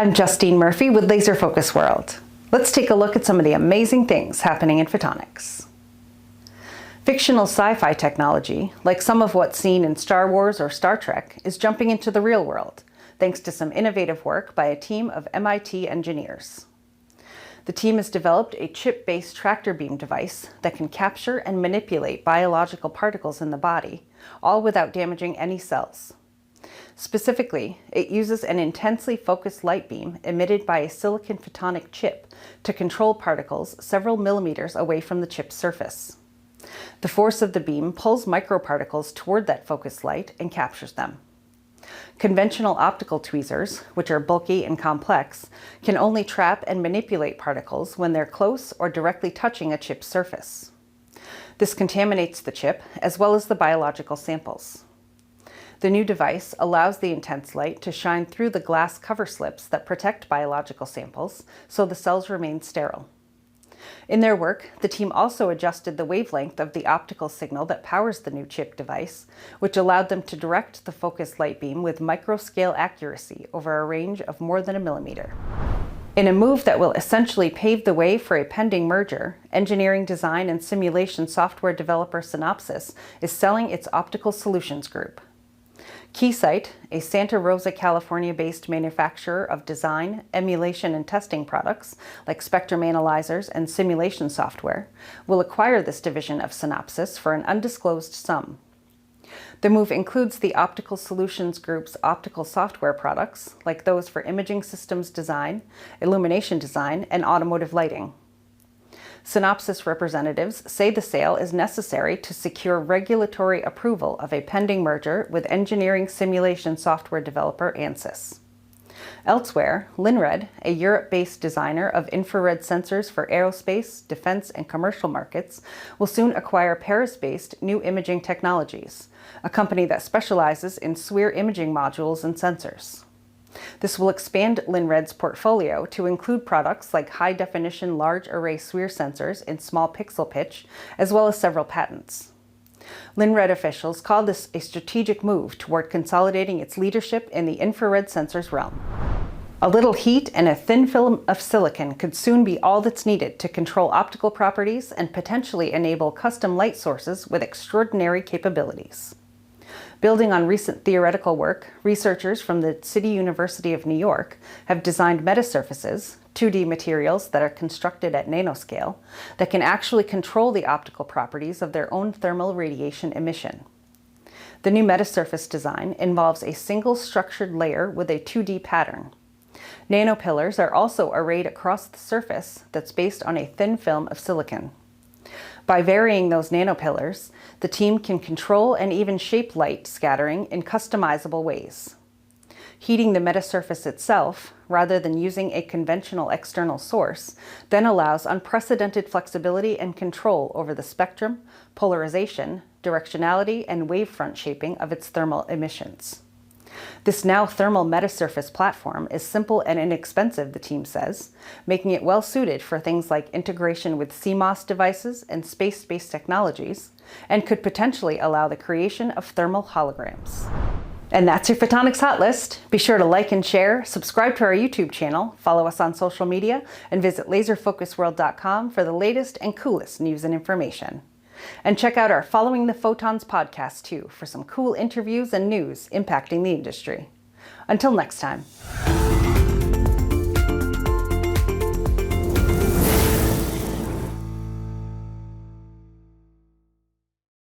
I'm Justine Murphy with Laser Focus World. Let's take a look at some of the amazing things happening in photonics. Fictional sci-fi technology, like some of what's seen in Star Wars or Star Trek, is jumping into the real world, thanks to some innovative work by a team of MIT engineers. The team has developed a chip-based tractor beam device that can capture and manipulate biological particles in the body, all without damaging any cells. Specifically, it uses an intensely focused light beam emitted by a silicon photonic chip to control particles several millimeters away from the chip's surface. The force of the beam pulls microparticles toward that focused light and captures them. Conventional optical tweezers, which are bulky and complex, can only trap and manipulate particles when they're close or directly touching a chip's surface. This contaminates the chip as well as the biological samples. The new device allows the intense light to shine through the glass cover slips that protect biological samples, so the cells remain sterile. In their work, the team also adjusted the wavelength of the optical signal that powers the new chip device, which allowed them to direct the focused light beam with microscale accuracy over a range of more than a millimeter. In a move that will essentially pave the way for a pending merger, engineering design and simulation software developer Synopsys is selling its optical solutions group. Keysight, a Santa Rosa, California-based manufacturer of design, emulation, and testing products like spectrum analyzers and simulation software, will acquire this division of Synopsys for an undisclosed sum. The move includes the Optical Solutions Group's optical software products, like those for imaging systems design, illumination design, and automotive lighting. Synopsys representatives say the sale is necessary to secure regulatory approval of a pending merger with engineering simulation software developer Ansys. Elsewhere, Linred, a Europe-based designer of infrared sensors for aerospace, defense, and commercial markets, will soon acquire Paris-based New Imaging Technologies, a company that specializes in SWIR imaging modules and sensors. This will expand Linred's portfolio to include products like high-definition large array SWIR sensors in small pixel pitch, as well as several patents. Linred officials call this a strategic move toward consolidating its leadership in the infrared sensors realm. A little heat and a thin film of silicon could soon be all that's needed to control optical properties and potentially enable custom light sources with extraordinary capabilities. Building on recent theoretical work, researchers from the City University of New York have designed metasurfaces, 2D materials that are constructed at nanoscale, that can actually control the optical properties of their own thermal radiation emission. The new metasurface design involves a single structured layer with a 2D pattern. Nanopillars are also arrayed across the surface that's based on a thin film of silicon. By varying those nanopillars, the team can control and even shape light scattering in customizable ways. Heating the metasurface itself, rather than using a conventional external source, then allows unprecedented flexibility and control over the spectrum, polarization, directionality, and wavefront shaping of its thermal emissions. This now thermal metasurface platform is simple and inexpensive, the team says, making it well suited for things like integration with CMOS devices and space-based technologies, and could potentially allow the creation of thermal holograms. And that's your Photonics Hot List. Be sure to like and share, subscribe to our YouTube channel, follow us on social media, and visit laserfocusworld.com for the latest and coolest news and information. And check out our Following the Photons podcast too for some cool interviews and news impacting the industry. Until next time.